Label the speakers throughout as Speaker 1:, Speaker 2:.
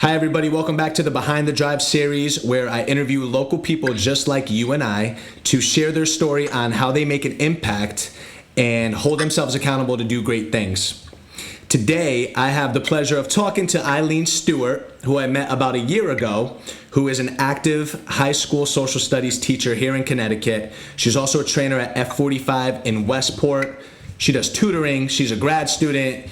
Speaker 1: Hi, everybody. Welcome back to the Behind the Drive series, where I interview local people just like you and I to share their story on how they make an impact and hold themselves accountable to do great things. Today, I have the pleasure of talking to Eileen Stewart, who I met about a year ago, who is an active high school social studies teacher here in Connecticut. She's also a trainer at F45 in Westport. She does tutoring. She's a grad student.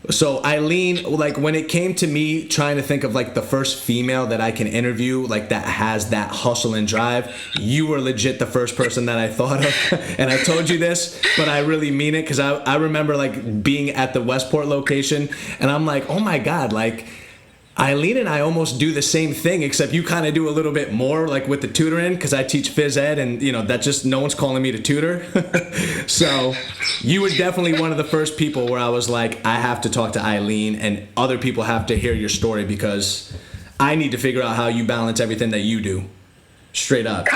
Speaker 1: So Eileen, like when it came to me trying to think of like the first female that I can interview, like that has that hustle and drive, you were legit the first person that I thought of. And I told you this, but I really mean it, because I remember like being at the Westport location and I'm like, oh my God, like Eileen and I almost do the same thing, except you kind of do a little bit more, like with the tutoring, because I teach phys ed, and that just no one's calling me to tutor. So you were definitely one of the first people where I was like, I have to talk to Eileen, and other people have to hear your story, because I need to figure out how you balance everything that you do. Straight up.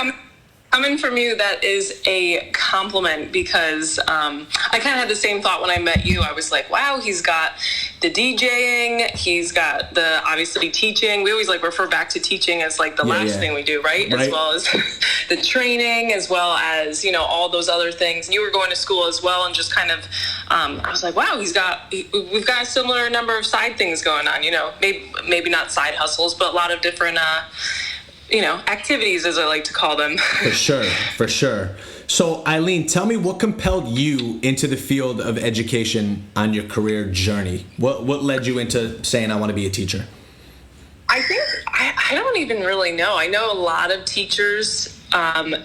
Speaker 2: Coming from you, that is a compliment, because I kind of had the same thought when I met you. I was like, wow, he's got the DJing, he's got the obviously teaching. We always like refer back to teaching as like the last thing we do, right? As well as the training, as well as, all those other things. And you were going to school as well, and just kind of, I was like, wow, we've got a similar number of side things going on, maybe not side hustles, but a lot of different, activities, as I like to call them.
Speaker 1: For sure. So, Eileen, tell me what compelled you into the field of education on your career journey? What led you into saying, I want to be a teacher?
Speaker 2: I think, I don't even really know. I know a lot of teachers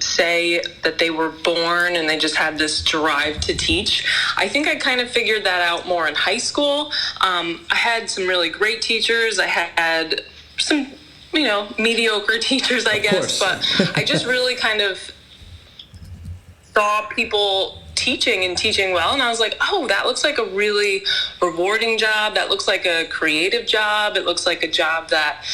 Speaker 2: say that they were born and they just had this drive to teach. I think I kind of figured that out more in high school. I had some really great teachers. I had some mediocre teachers, I guess, but I just really kind of saw people teaching well, and I was like, oh, that looks like a really rewarding job. That looks like a creative job. It looks like a job that,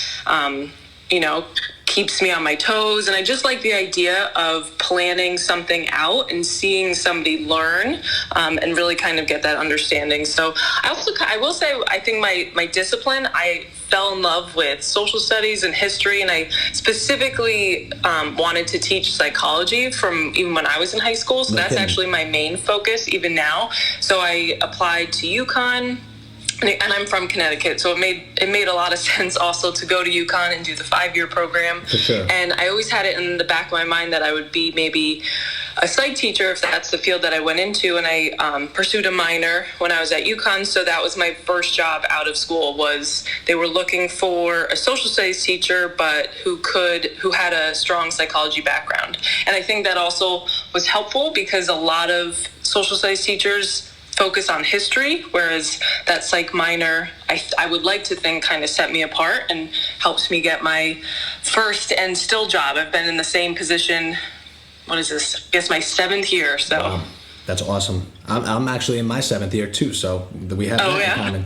Speaker 2: keeps me on my toes. And I just like the idea of planning something out and seeing somebody learn and really kind of get that understanding. So I will say, I think my discipline, I fell in love with social studies and history, and I specifically wanted to teach psychology from even when I was in high school. So that's actually my main focus even now. So I applied to UConn. And I'm from Connecticut, so it made a lot of sense also to go to UConn and do the 5-year program.
Speaker 1: For sure.
Speaker 2: And I always had it in the back of my mind that I would be maybe a psych teacher if that's the field that I went into. And I pursued a minor when I was at UConn, so that was my first job out of school. Was they were looking for a social studies teacher, but who had a strong psychology background. And I think that also was helpful, because a lot of social studies teachers focus on history, whereas that psych minor, I would like to think, kind of set me apart and helps me get my first and still job. I've been in the same position, what is this? I guess my 7th year. So
Speaker 1: wow. That's awesome. I'm actually in my 7th year too, so we have that in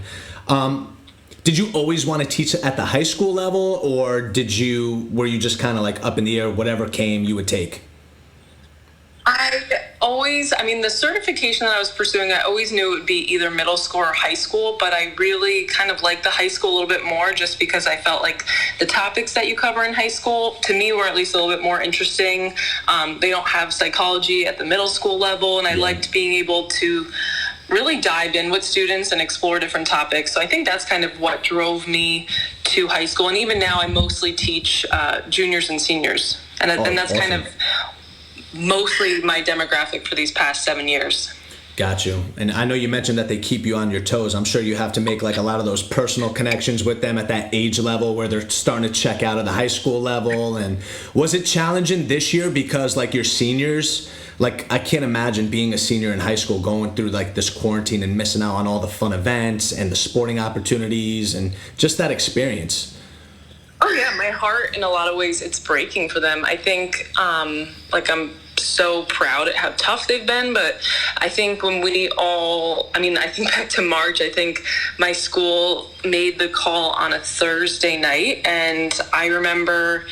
Speaker 1: common. Did you always want to teach at the high school level, or were you just kind of like up in the air, whatever came you would take?
Speaker 2: The certification that I was pursuing, I always knew it would be either middle school or high school, but I really kind of liked the high school a little bit more, just because I felt like the topics that you cover in high school, to me, were at least a little bit more interesting. They don't have psychology at the middle school level, and I liked being able to really dive in with students and explore different topics. So I think that's kind of what drove me to high school. And even now I mostly teach juniors and seniors. And that's awesome. Kind of mostly my demographic for these past 7 years.
Speaker 1: Got you. And I know you mentioned that they keep you on your toes. I'm sure you have to make like a lot of those personal connections with them at that age level where they're starting to check out of the high school level. And was it challenging this year, because like your seniors, like I can't imagine being a senior in high school going through like this quarantine and missing out on all the fun events and the sporting opportunities and just that experience?
Speaker 2: Oh yeah, my heart in a lot of ways, it's breaking for them. I think I'm so proud at how tough they've been, but I think when I think back to March, I think my school made the call on a Thursday night, and I remember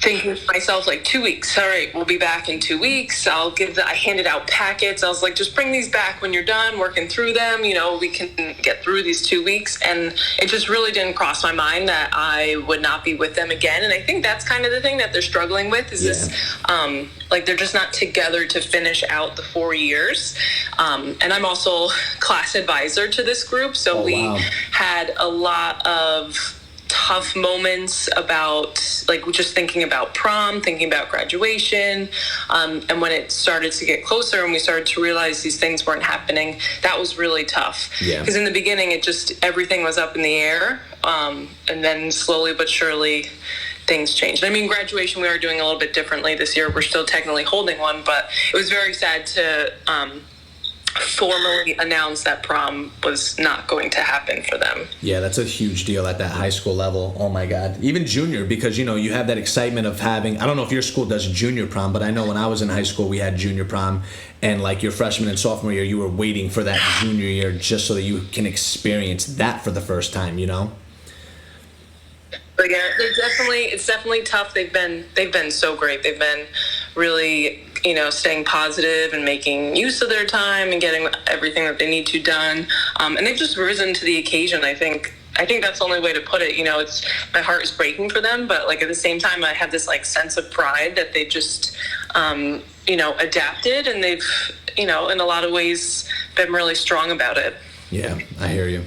Speaker 2: thinking to myself, like, 2 weeks. All right, we'll be back in 2 weeks. I handed out packets. I was like, just bring these back when you're done working through them. We can get through these 2 weeks. And it just really didn't cross my mind that I would not be with them again. And I think that's kind of the thing that they're struggling with is this, like, they're just not together to finish out the 4 years. And I'm also class advisor to this group. So we had a lot of tough moments about, like, just thinking about prom, thinking about graduation. And when it started to get closer and we started to realize these things weren't happening, that was really tough. Because in the beginning, everything was up in the air. And then slowly but surely things changed. I mean, graduation, we are doing a little bit differently this year. We're still technically holding one, but it was very sad to formally announced that prom was not going to happen for them.
Speaker 1: Yeah, that's a huge deal at that high school level. Oh my God. Even junior, because you have that excitement of having, I don't know if your school does junior prom, but I know when I was in high school we had junior prom, and like your freshman and sophomore year you were waiting for that junior year just so that you can experience that for the first time,
Speaker 2: But yeah, it's definitely tough. They've been so great. They've been really, staying positive and making use of their time and getting everything that they need to done. And they've just risen to the occasion. I think that's the only way to put it. It's, my heart is breaking for them, but like at the same time, I have this like sense of pride that they just, adapted, and they've, in a lot of ways been really strong about it.
Speaker 1: Yeah, I hear you.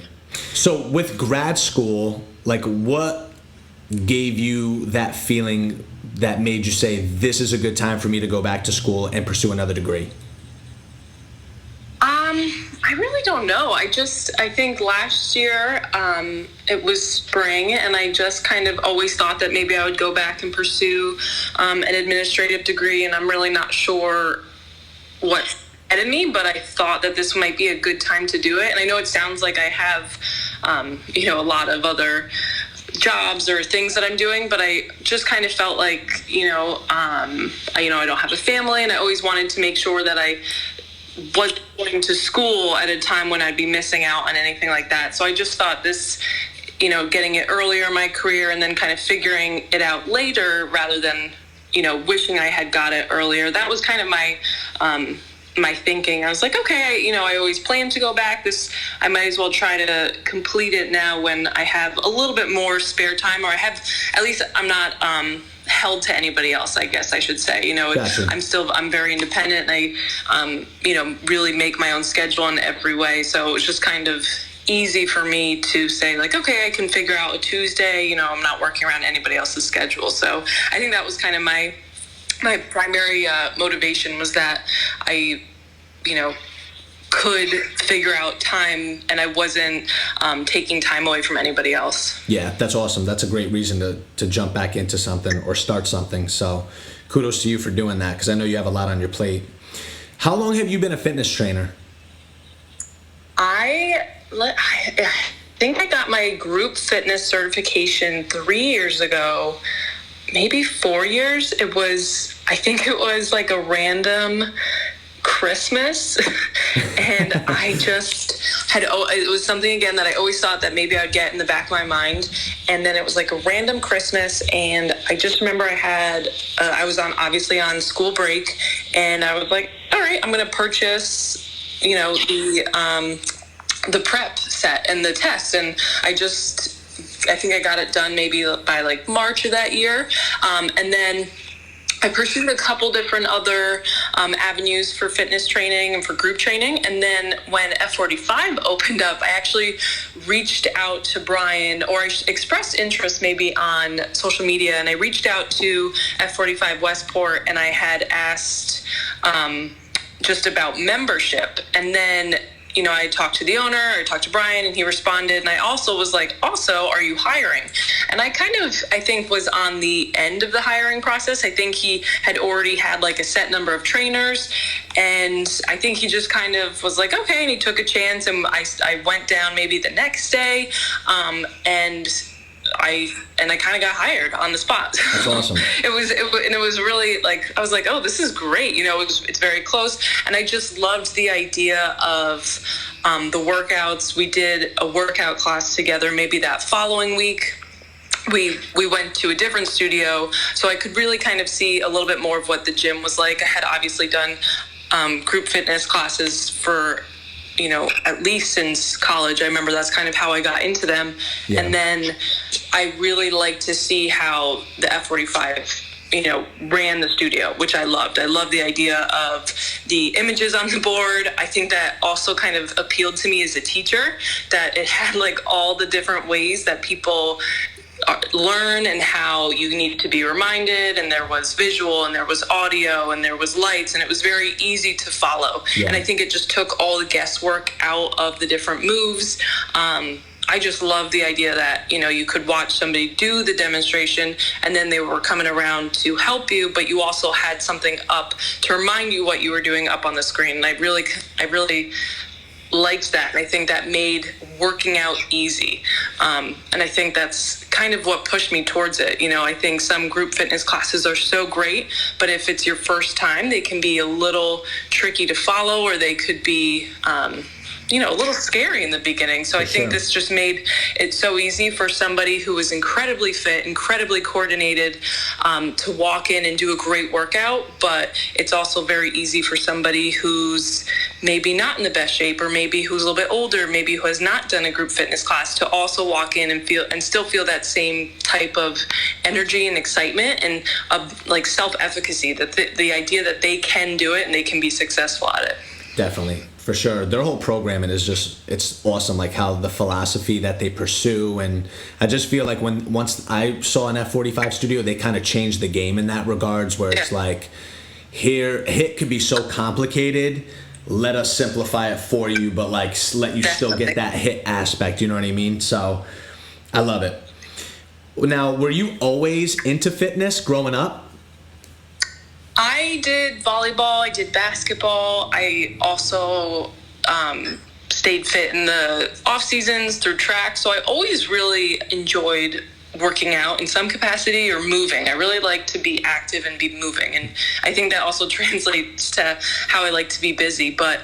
Speaker 1: So with grad school, like what gave you that feeling that made you say, this is a good time for me to go back to school and pursue another degree?
Speaker 2: I really don't know. I think last year, it was spring, and I just kind of always thought that maybe I would go back and pursue an administrative degree, and I'm really not sure what's ahead of me, but I thought that this might be a good time to do it. And I know it sounds like I have, a lot of other jobs or things that I'm doing, but I just kind of felt like, I don't have a family, and I always wanted to make sure that I was going to school at a time when I'd be missing out on anything like that. So I just thought this, getting it earlier in my career and then kind of figuring it out later rather than, wishing I had got it earlier. That was kind of my thinking. I was like, okay, I always planned to go back. I might as well try to complete it now when I have a little bit more spare time, or at least I'm not held to anybody else, I guess I should say.
Speaker 1: Gotcha.
Speaker 2: I'm very independent, and I, really make my own schedule in every way. So it was just kind of easy for me to say, like, okay, I can figure out a Tuesday, I'm not working around anybody else's schedule. So I think that was kind of my primary motivation, was that I, could figure out time, and I wasn't taking time away from anybody else.
Speaker 1: Yeah, that's awesome. That's a great reason to jump back into something or start something. So kudos to you for doing that, because I know you have a lot on your plate. How long have you been a fitness trainer?
Speaker 2: I think I got my group fitness certification 3 years ago, maybe 4 years. I think it was like a random Christmas, and I just it was something again that I always thought that maybe I'd get in the back of my mind. And then it was like a random Christmas, and I just remember I was obviously on school break, and I was like, all right, I'm going to purchase, the prep set and the test. And I think I got it done maybe by like March of that year. And then I pursued a couple different other avenues for fitness training and for group training. And then when F45 opened up, I actually reached out to Brian, or I expressed interest maybe on social media. And I reached out to F45 Westport, and I had asked just about membership. And then, I talked to the owner, I talked to Brian, and he responded. And I also was like, are you hiring? And I think was on the end of the hiring process. I think he had already had like a set number of trainers. And I think he just kind of was like, okay. And he took a chance. And I went down maybe the next day. And I kind of got hired on the spot.
Speaker 1: That's awesome.
Speaker 2: It was really like, I was like, oh, this is great. It's very close. And I just loved the idea of the workouts. We did a workout class together, maybe that following week. we went to a different studio, so I could really kind of see a little bit more of what the gym was like. I had obviously done group fitness classes for, at least since college. I remember that's kind of how I got into them.
Speaker 1: Yeah.
Speaker 2: And then I really liked to see how the F45, ran the studio, which I loved. I loved the idea of the images on the board. I think that also kind of appealed to me as a teacher, that it had like all the different ways that people learn and how you need to be reminded, and there was visual and there was audio and there was lights, and it was very easy to follow.
Speaker 1: Yeah.
Speaker 2: And I think it just took all the guesswork out of the different moves. I just love the idea that, you could watch somebody do the demonstration and then they were coming around to help you, but you also had something up to remind you what you were doing up on the screen. And I really liked that. And I think that made working out easy. And I think that's kind of what pushed me towards it. I think some group fitness classes are so great, but if it's your first time, they can be a little tricky to follow, or they could be, a little scary in the beginning. So I think this just made it so easy for somebody who was incredibly fit, incredibly coordinated, to walk in and do a great workout. But it's also very easy for somebody who's maybe not in the best shape, or maybe who's a little bit older, maybe who has not done a group fitness class, to also walk in and still feel that same type of energy and excitement and like self-efficacy, that the idea that they can do it and they can be successful at it.
Speaker 1: Definitely, for sure. Their whole programming is it's awesome, like how the philosophy that they pursue. And I just feel like once I saw an F45 studio, they kind of changed the game in that regards, where it's like, here, HIIT could be so complicated, let us simplify it for you, but like let you still get that HIIT aspect, you know what I mean? So I love it. Now, were you always into fitness growing up?
Speaker 2: I did volleyball, I did basketball. I also stayed fit in the off seasons through track. So I always really enjoyed working out in some capacity or moving. I really like to be active and be moving. And I think that also translates to how I like to be busy. But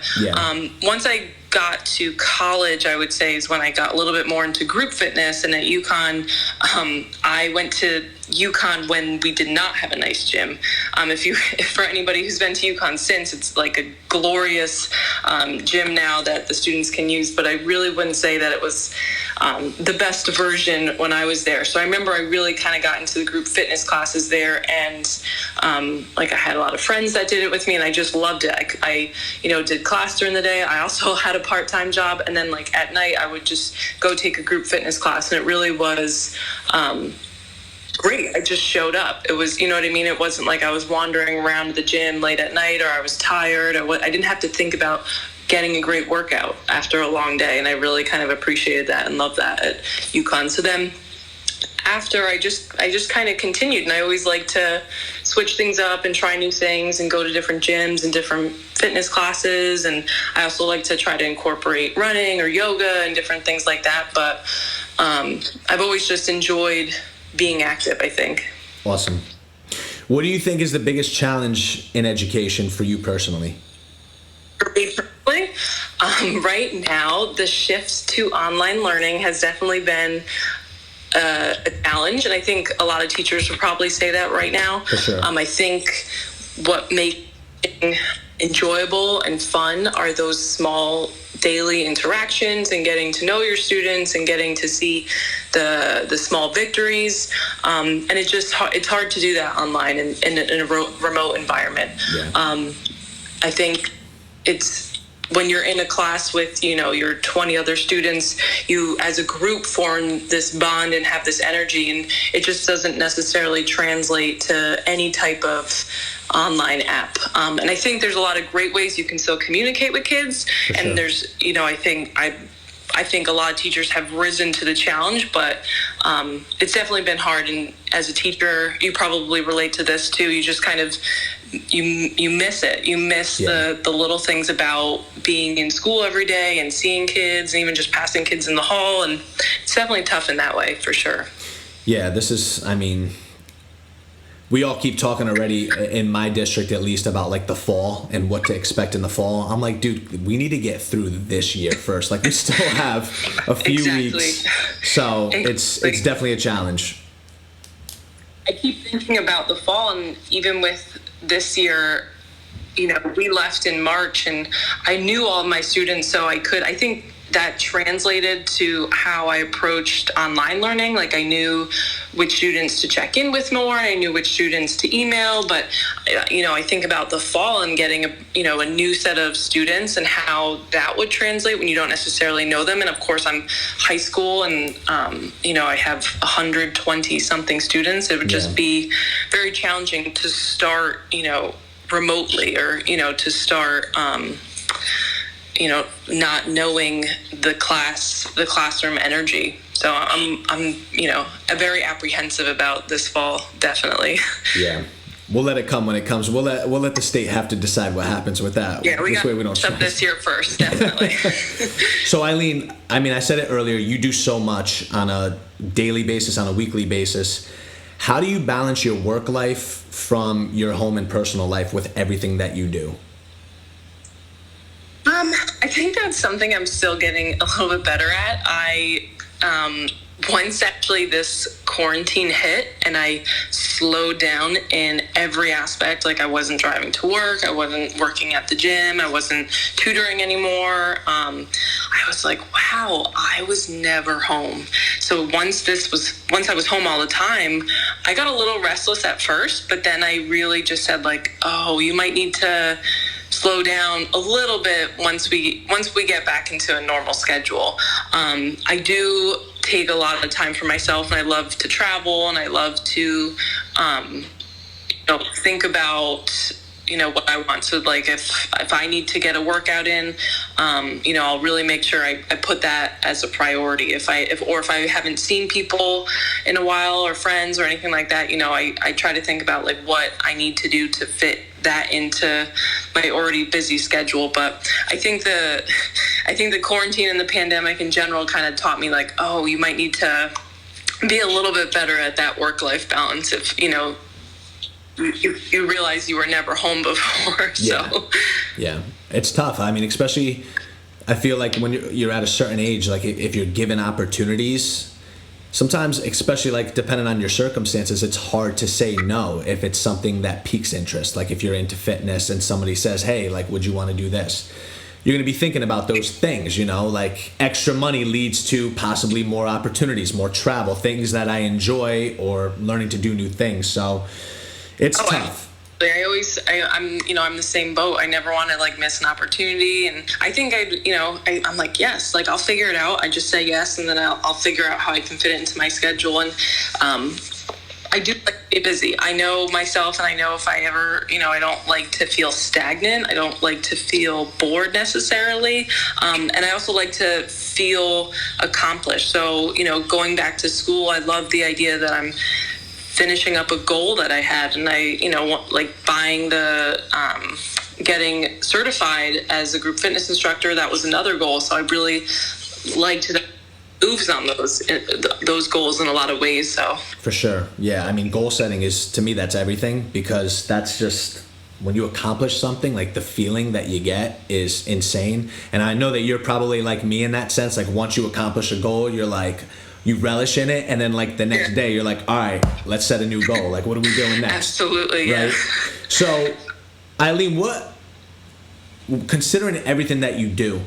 Speaker 2: once I got to college, I would say, is when I got a little bit more into group fitness. And at UConn, I went to UConn when we did not have a nice gym. If for anybody who's been to UConn since, it's like a glorious gym now that the students can use, but I really wouldn't say that it was the best version when I was there. So I remember I really kind of got into the group fitness classes there, and I had a lot of friends that did it with me, and I just loved it. I did class during the day. I also had a part-time job, and then at night I would just go take a group fitness class, and it really was great. I just showed up. It was, you know what I mean? It wasn't like I was wandering around the gym late at night, or I was tired. I didn't have to think about getting a great workout after a long day, and I really kind of appreciated that and loved that at UConn. So then after, I just kind of continued, and I always like to switch things up and try new things and go to different gyms and different fitness classes. And I also like to try to incorporate running or yoga and different things like that. But I've always just enjoyed being active, I think.
Speaker 1: Awesome. What do you think is the biggest challenge in education for you personally?
Speaker 2: For me personally, right now, the shift to online learning has definitely been a challenge, and I think a lot of teachers would probably say that right now.
Speaker 1: For sure.
Speaker 2: I think what makes it enjoyable and fun are those small daily interactions and getting to know your students and getting to see the small victories. And it's hard to do that online in a remote environment.
Speaker 1: Yeah.
Speaker 2: I think it's when you're in a class with, your 20 other students, you as a group form this bond and have this energy, and it just doesn't necessarily translate to any type of online app. And I think there's a lot of great ways you can still communicate with kids.
Speaker 1: For
Speaker 2: and
Speaker 1: sure.
Speaker 2: There's, I think a lot of teachers have risen to the challenge, but it's definitely been hard. And as a teacher, you probably relate to this too. You just kind of, you miss it. You miss the little things about being in school every day and seeing kids and even just passing kids in the hall. And it's definitely tough in that way, for sure.
Speaker 1: Yeah, we all keep talking already in my district, at least, about the fall and what to expect in the fall. I'm like, dude, we need to get through this year first. We still have a few weeks. So it's definitely a challenge.
Speaker 2: thinking about the fall, and even with this year, we left in March, and I knew all of my students, so I think that translated to how I approached online learning. Like, I knew which students to check in with more, I knew which students to email, but I think about the fall and getting a new set of students and how that would translate when you don't necessarily know them. And of course, I'm high school, and I have 120 something students. It would just be very challenging to start remotely, or to start not knowing the classroom energy. So I'm very apprehensive about this fall, definitely.
Speaker 1: Yeah. We'll let it come when it comes. We'll let the state have to decide what happens with that.
Speaker 2: Yeah, we got stuff this year first, definitely.
Speaker 1: So Eileen, I said it earlier, you do so much on a daily basis, on a weekly basis. How do you balance your work life from your home and personal life with everything that you do?
Speaker 2: I think that's something I'm still getting a little bit better at. Once actually this quarantine hit, and I slowed down in every aspect. Like, I wasn't driving to work, I wasn't working at the gym, I wasn't tutoring anymore. I was like, wow, I was never home. So once I was home all the time, I got a little restless at first, but then I really just said, like, oh, you might need to slow down a little bit once we get back into a normal schedule. I do take a lot of time for myself, and I love to travel, and I love to think about what I want. So, like, if I need to get a workout in, I'll really make sure I put that as a priority. If I haven't seen people in a while, or friends or anything like that, I try to think about, like, what I need to do to fit that into my already busy schedule. But I think the quarantine and the pandemic in general kind of taught me, like, oh, you might need to be a little bit better at that work-life balance if you realize you were never home before. So
Speaker 1: yeah, it's tough. Especially, I feel like when you're at a certain age, like, if you're given opportunities, sometimes, especially, like, depending on your circumstances, it's hard to say no if it's something that piques interest. Like, if you're into fitness and somebody says, hey, like, would you want to do this? You're going to be thinking about those things, like, extra money leads to possibly more opportunities, more travel, things that I enjoy, or learning to do new things. So it's tough. I'm the same boat. I never want to, like, miss an opportunity, and I think I'm like, yes, like, I'll figure it out. I just say yes, and then I'll figure out how I can fit it into my schedule. And I do like to be busy. I know myself, and I know if I ever, I don't like to feel stagnant. I don't like to feel bored necessarily, and I also like to feel accomplished. So, going back to school, I love the idea that I'm finishing up a goal that I had, and I, like, buying getting certified as a group fitness instructor. That was another goal. So I really liked the moves on those goals in a lot of ways. So for sure. Yeah. Goal setting is, to me, that's everything, because that's just, when you accomplish something, like, the feeling that you get is insane. And I know that you're probably like me in that sense. Like, once you accomplish a goal, you're like, you relish in it, and then, like, the next day you're like, all right, let's set a new goal. Like, what are we doing next?
Speaker 2: Absolutely,
Speaker 1: right? Yeah. So, Eileen, considering everything that you do,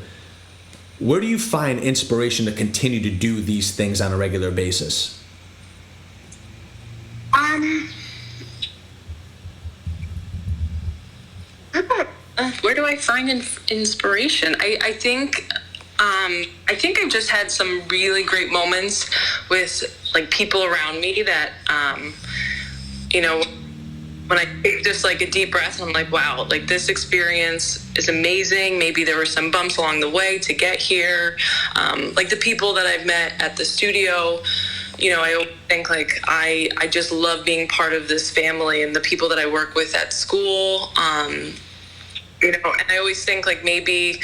Speaker 1: where do you find inspiration to continue to do these things on a regular basis?
Speaker 2: Where do I find inspiration? I think I've just had some really great moments with, like, people around me that, when I take just, like, a deep breath, I'm like, wow, like, this experience is amazing. Maybe there were some bumps along the way to get here. Like, the people that I've met at the studio, I always think, like, I just love being part of this family, and the people that I work with at school, and I always think, like, maybe,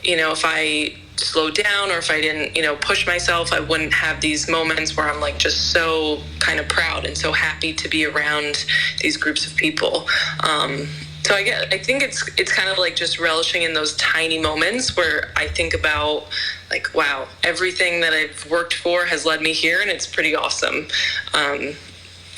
Speaker 2: if I slow down, or if I didn't, push myself, I wouldn't have these moments where I'm, like, just so kind of proud and so happy to be around these groups of people. So I think it's kind of like just relishing in those tiny moments where I think about, like, wow, everything that I've worked for has led me here, and it's pretty awesome.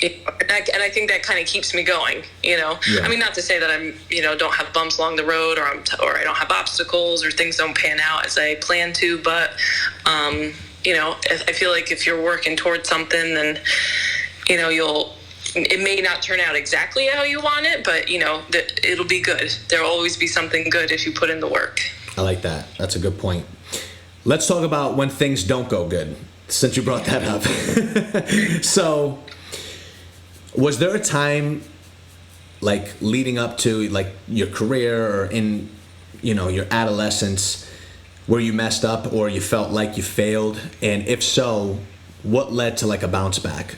Speaker 2: And I think that kind of keeps me going,
Speaker 1: Yeah.
Speaker 2: I mean, not to say that I'm, don't have bumps along the road, or or I don't have obstacles, or things don't pan out as I plan to, but, I feel like if you're working towards something, then, it may not turn out exactly how you want it, but, it'll be good. There'll always be something good if you put in the work.
Speaker 1: I like that. That's a good point. Let's talk about when things don't go good, since you brought that up. So, was there a time, like, leading up to, like, your career or in, your adolescence where you messed up or you felt like you failed? And if so, what led to, like, a bounce back?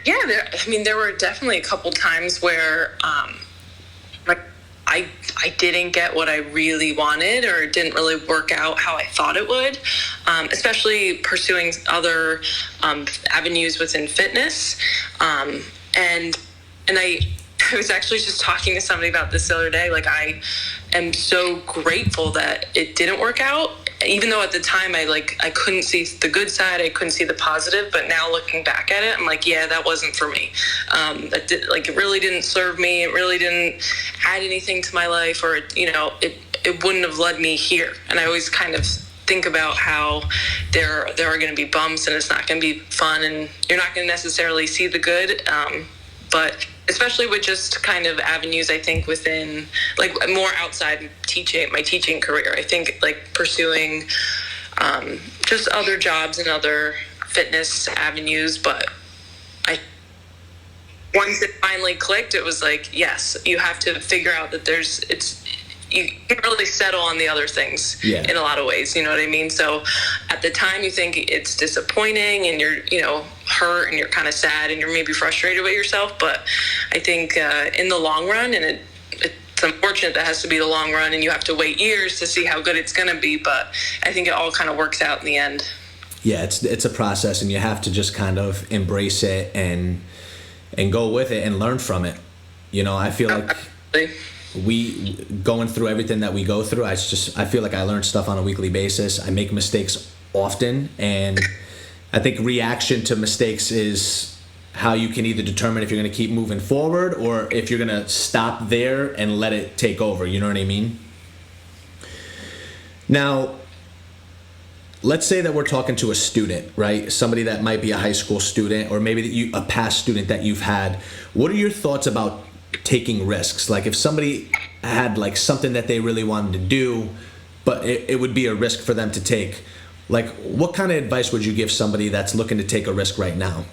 Speaker 2: Yeah, there were definitely a couple times where, like, I didn't get what I really wanted, or it didn't really work out how I thought it would, especially pursuing other avenues within fitness. And I was actually just talking to somebody about this the other day. Like, I am so grateful that it didn't work out, even though at the time I couldn't see the good side, I couldn't see the positive. But now looking back at it, I'm like, yeah, that wasn't for me. It really didn't serve me. It really didn't add anything to my life, or it wouldn't have led me here. And I always kind of think about how there are going to be bumps, and it's not going to be fun, and you're not going to necessarily see the good. But especially with just kind of avenues, I think, within, like, more outside my teaching career, I think, like, pursuing just other jobs and other fitness avenues. But once it finally clicked, it was like, yes, you have to figure out that you can't really settle on the other things in a lot of ways, you know what I mean? So at the time you think it's disappointing, and you're, hurt, and you're kind of sad, and you're maybe frustrated with yourself. But I think in the long run, and it's unfortunate that has to be the long run, and you have to wait years to see how good it's going to be. But I think it all kind of works out in the end.
Speaker 1: Yeah, it's a process, and you have to just kind of embrace it and go with it and learn from it. I feel like we going through everything that we go through, I feel like I learn stuff on a weekly basis. I make mistakes often, and I think reaction to mistakes is how you can either determine if you're going to keep moving forward or if you're going to stop there and let it take over. You know what I mean? Now, let's say that we're talking to a student, right? Somebody that might be a high school student, or maybe a past student that you've had. What are your thoughts about taking risks? Like, if somebody had, like, something that they really wanted to do, but it would be a risk for them to take, like, what kind of advice would you give somebody that's looking to take a risk right now?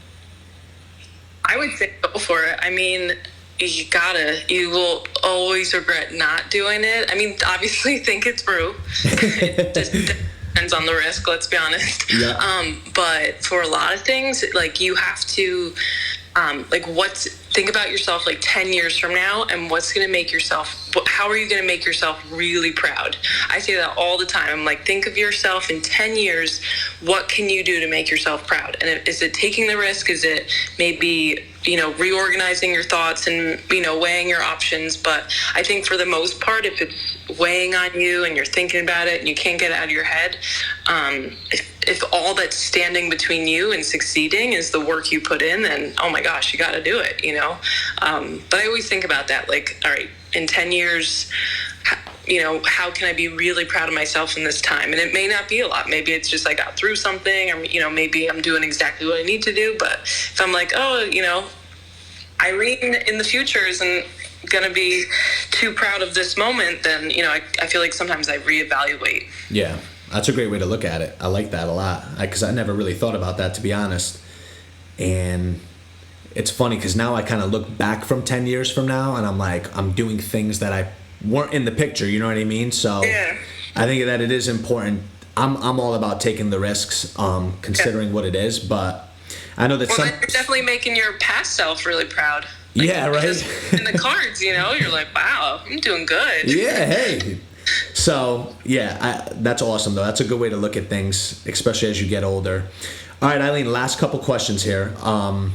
Speaker 2: I would say go for it. I mean, you will always regret not doing it. I mean, obviously think it through. It just depends on the risk, let's be honest. Yeah. But for a lot of things, like, you have to, think about yourself like 10 years from now, and how are you going to make yourself really proud? I say that all the time. I'm like, think of yourself in 10 years. What can you do to make yourself proud? And is it taking the risk? Is it maybe, reorganizing your thoughts and, weighing your options? But I think for the most part, if it's weighing on you and you're thinking about it and you can't get it out of your head, if all that's standing between you and succeeding is the work you put in, then, oh my gosh, you got to do it, But I always think about that, like, all right, in 10 years, how can I be really proud of myself in this time? And it may not be a lot. Maybe it's just I got through something, or, maybe I'm doing exactly what I need to do. But if I'm like, Eileen in the future isn't going to be too proud of this moment, then, I feel like sometimes I reevaluate.
Speaker 1: Yeah, that's a great way to look at it. I like that a lot, because I never really thought about that, to be honest. And it's funny because now I kind of look back from 10 years from now, and I'm like, I'm doing things that I weren't in the picture, you know what I mean? So yeah. I think that it is important. I'm all about taking the risks, considering what it is, but I know that
Speaker 2: you're definitely making your past self really proud. Like,
Speaker 1: yeah, right.
Speaker 2: In the cards, you're like, wow, I'm doing good.
Speaker 1: Yeah, hey. So yeah, that's awesome though. That's a good way to look at things, especially as you get older. All right, Eileen, last couple questions here.
Speaker 2: Sure.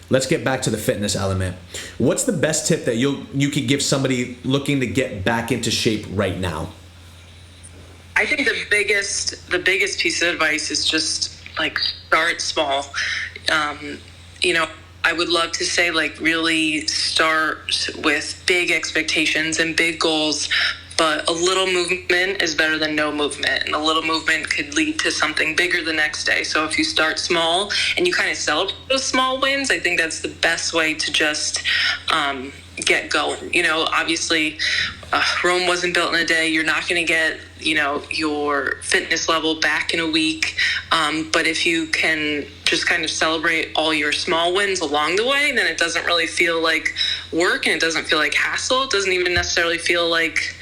Speaker 1: Let's get back to the fitness element. What's the best tip that you could give somebody looking to get back into shape right now?
Speaker 2: I think the biggest piece of advice is just like start small. You know, I would love to say like really start with big expectations and big goals, but a little movement is better than no movement, and a little movement could lead to something bigger the next day. So if you start small and you kind of celebrate those small wins, I think that's the best way to just get going. You know, obviously Rome wasn't built in a day. You're not going to get, you know, your fitness level back in a week. But if you can just kind of celebrate all your small wins along the way, then it doesn't really feel like work, and it doesn't feel like hassle. It doesn't even necessarily feel like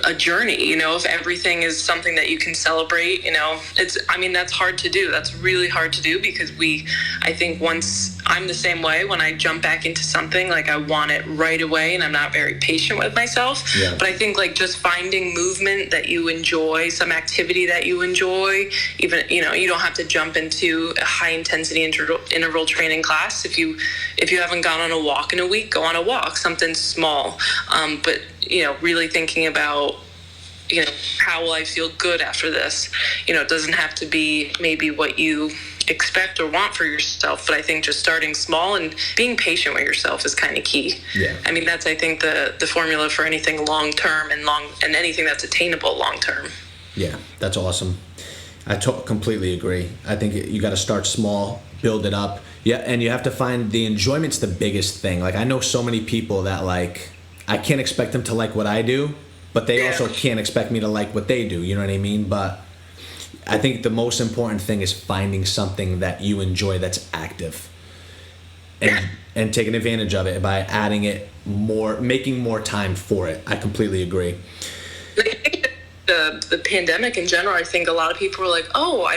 Speaker 2: a journey. You know, if everything is something that you can celebrate, you know, that's hard to do. That's really hard to do, because I think once I'm the same way, when I jump back into something, like I want it right away, and I'm not very patient with myself.
Speaker 1: Yeah.
Speaker 2: But I think like just finding movement that you enjoy, some activity that you enjoy, even, you know, you don't have to jump into a high intensity interval training class. If you haven't gone on a walk in a week, go on a walk, something small. But you know, really thinking about, you know, how will I feel good after this? You know, it doesn't have to be maybe what you expect or want for yourself, but I think just starting small and being patient with yourself is kind of key.
Speaker 1: Yeah.
Speaker 2: I mean, that's, I think, the formula for anything long-term and anything that's attainable long-term.
Speaker 1: Yeah, that's awesome. I completely agree. I think you got to start small, build it up. Yeah, and you have to find the enjoyment's the biggest thing. Like, I know so many people that, like, I can't expect them to like what I do, but they also can't expect me to like what they do. You know what I mean? But I think the most important thing is finding something that you enjoy that's active, and taking advantage of it by adding it more, making more time for it. I completely agree.
Speaker 2: I think the pandemic in general, I think a lot of people were like, oh, I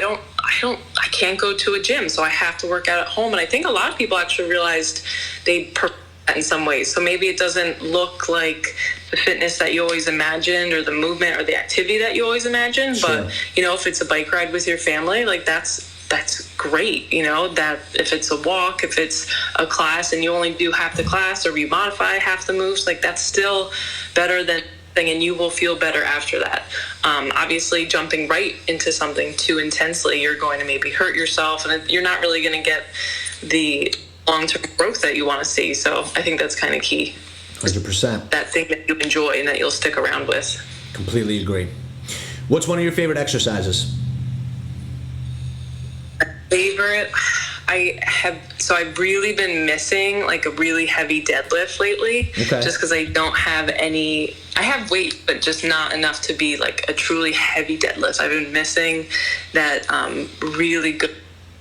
Speaker 2: can't go to a gym, so I have to work out at home. And I think a lot of people actually realized they prefer that in some ways. So maybe it doesn't look like the fitness that you always imagined, or the movement or the activity that you always imagined.
Speaker 1: Sure.
Speaker 2: But, you know, if it's a bike ride with your family, like that's great. You know, that if it's a walk, if it's a class and you only do half the class, or you modify half the moves, like that's still better than, and you will feel better after that. Obviously, jumping right into something too intensely, you're going to maybe hurt yourself, and you're not really going to get the long-term growth that you want to see. So I think that's kind of key.
Speaker 1: 100%.
Speaker 2: That thing that you enjoy and that you'll stick around with.
Speaker 1: Completely agree. What's one of your favorite exercises?
Speaker 2: Favorite? I've really been missing like a really heavy deadlift lately.
Speaker 1: Okay. Just
Speaker 2: because I don't have any. I have weight, but just not enough to be like a truly heavy deadlift. I've been missing that really good,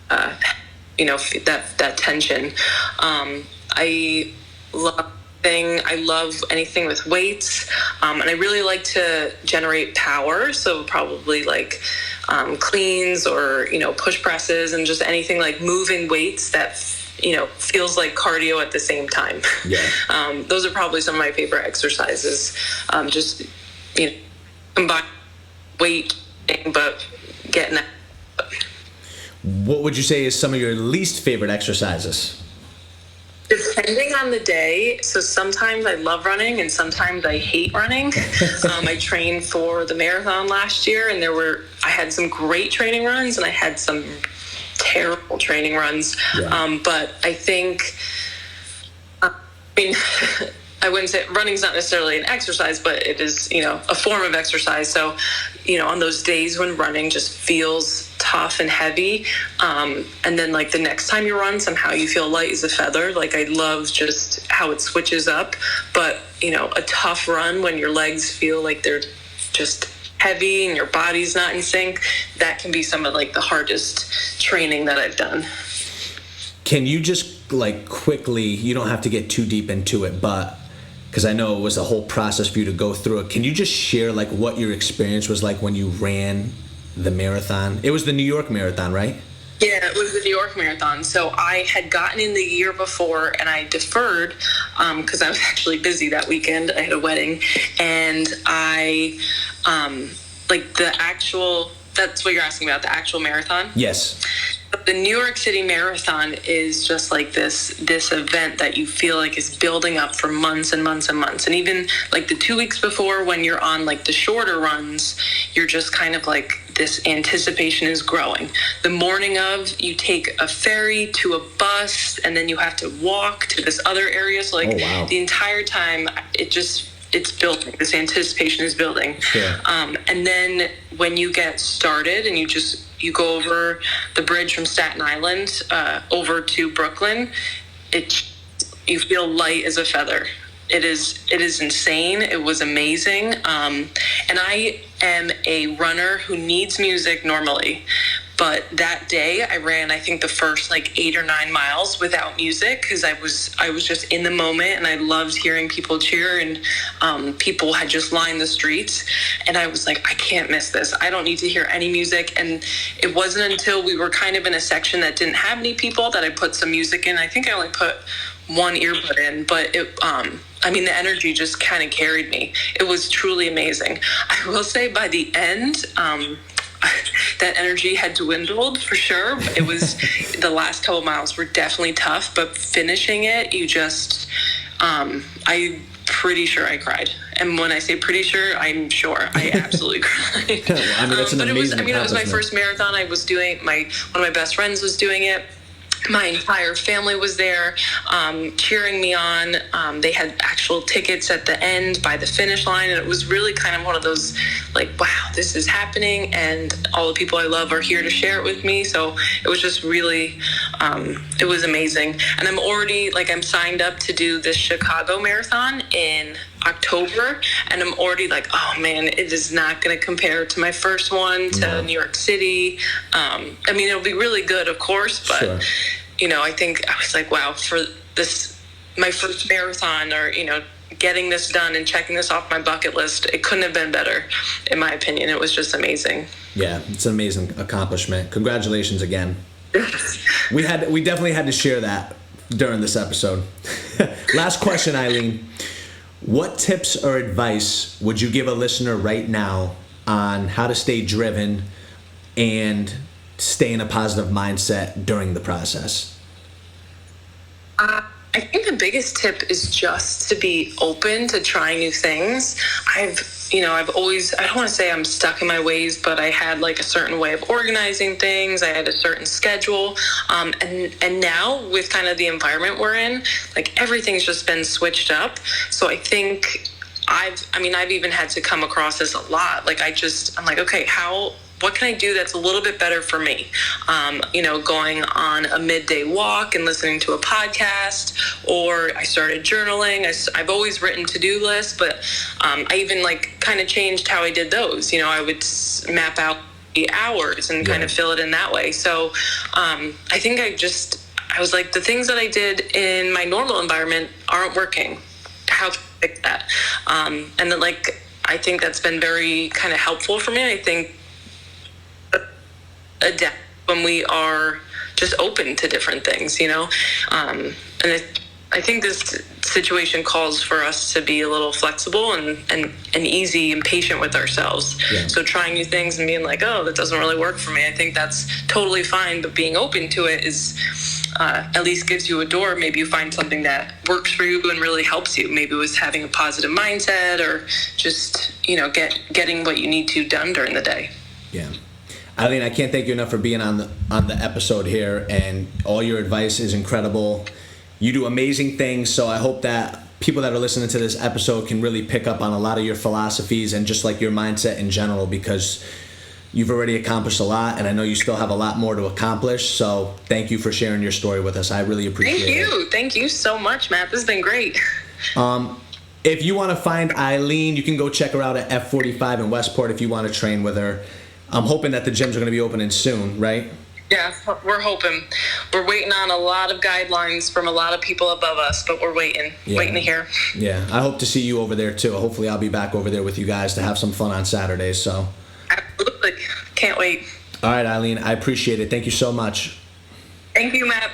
Speaker 2: that tension. I love anything with weights, and I really like to generate power. So probably like cleans, or push presses, and just anything like moving weights that feels like cardio at the same time.
Speaker 1: Yeah.
Speaker 2: Those are probably some of my favorite exercises. Just combine weight, but getting that.
Speaker 1: What would you say is some of your least favorite exercises?
Speaker 2: Depending on the day. So sometimes I love running and sometimes I hate running. I trained for the marathon last year, and I had some great training runs and I had some terrible training runs. Yeah. But I think, I wouldn't say running's not necessarily an exercise, but it is, a form of exercise. So, on those days when running just feels tough and heavy, and then like the next time you run, somehow you feel light as a feather. Like I love just how it switches up. But, a tough run when your legs feel like they're just heavy and your body's not in sync, that can be some of like the hardest training that I've done.
Speaker 1: Can you just like quickly, you don't have to get too deep into it, but because I know it was a whole process for you to go through it, can you just share like what your experience was like when you ran the marathon? It was the New York Marathon, right?
Speaker 2: Yeah, it was the New York Marathon. So I had gotten in the year before and I deferred because I was actually busy that weekend. I had a wedding, and I that's what you're asking about, the actual marathon?
Speaker 1: Yes.
Speaker 2: The New York City Marathon is just like this event that you feel like is building up for months and months and months. And even like the 2 weeks before, when you're on like the shorter runs, you're just kind of like, this anticipation is growing. The morning of, you take a ferry to a bus, and then you have to walk to this other area. So like the entire time, it's building. This anticipation is building.
Speaker 1: Sure.
Speaker 2: And then when you get started and you go over the bridge from Staten Island over to Brooklyn, you feel light as a feather. It is insane. It was amazing. And I am a runner who needs music normally. But that day I ran, I think the first like 8 or 9 miles without music, because I was just in the moment, and I loved hearing people cheer, and people had just lined the streets, and I was like, I can't miss this. I don't need to hear any music. And it wasn't until we were kind of in a section that didn't have any people that I put some music in. I think I only put one earbud in, but the energy just kind of carried me. It was truly amazing. I will say by the end, that energy had dwindled for sure. It was the last couple miles were definitely tough, but finishing it, I'm pretty sure I cried. And when I say pretty sure, I'm sure I absolutely cried.
Speaker 1: That's an amazing
Speaker 2: it was my first marathon. I was doing one of my best friends was doing it. My entire family was there cheering me on. They had actual tickets at the end by the finish line, and it was really kind of one of those like, wow, this is happening, and all the people I love are here to share it with me. So it was just really, it was amazing. And I'm signed up to do this Chicago marathon in October, and I'm already like, oh man, it is not going to compare to my first one to New York City. It'll be really good, of course, but
Speaker 1: sure.
Speaker 2: I think I was like, wow, for this, my first marathon, or getting this done and checking this off my bucket list, it couldn't have been better, in my opinion. It was just amazing.
Speaker 1: Yeah, it's an amazing accomplishment. Congratulations again. We definitely had to share that during this episode. Last question, Eileen. What tips or advice would you give a listener right now on how to stay driven and stay in a positive mindset during the process?
Speaker 2: I think the biggest tip is just to be open to trying new things. I've always, I don't want to say I'm stuck in my ways, but I had like a certain way of organizing things. I had a certain schedule. And now with kind of the environment we're in, like everything's just been switched up. So I think I've even had to come across this a lot. Like I'm like, okay, what can I do that's a little bit better for me? Going on a midday walk and listening to a podcast, or I started journaling. I've always written to-do lists, but I even kind of changed how I did those. I would map out the hours and kind of fill it in that way. So I think I was like, the things that I did in my normal environment aren't working. How can I fix that? And then I think that's been very kind of helpful for me. I think adapt when we are just open to different things, and I think this situation calls for us to be a little flexible and easy and patient with ourselves. So trying new things and being like, oh, that doesn't really work for me, I think that's totally fine, but being open to it is at least gives you a door. Maybe you find something that works for you and really helps you. Maybe it was having a positive mindset, or just getting what you need to done during the day.
Speaker 1: Eileen, I can't thank you enough for being on the episode here, and all your advice is incredible. You do amazing things, so I hope that people that are listening to this episode can really pick up on a lot of your philosophies and just your mindset in general, because you've already accomplished a lot, and I know you still have a lot more to accomplish. So thank you for sharing your story with us. I really appreciate it.
Speaker 2: Thank you so much, Matt. This has been great.
Speaker 1: If you want to find Eileen, you can go check her out at F45 in Westport if you want to train with her. I'm hoping that the gyms are going to be opening soon, right?
Speaker 2: Yeah, we're hoping. We're waiting on a lot of guidelines from a lot of people above us, but we're waiting to hear.
Speaker 1: Yeah, I hope to see you over there too. Hopefully I'll be back over there with you guys to have some fun on Saturdays. So.
Speaker 2: Absolutely. Can't wait.
Speaker 1: All right, Eileen, I appreciate it. Thank you so much.
Speaker 2: Thank you, Matt.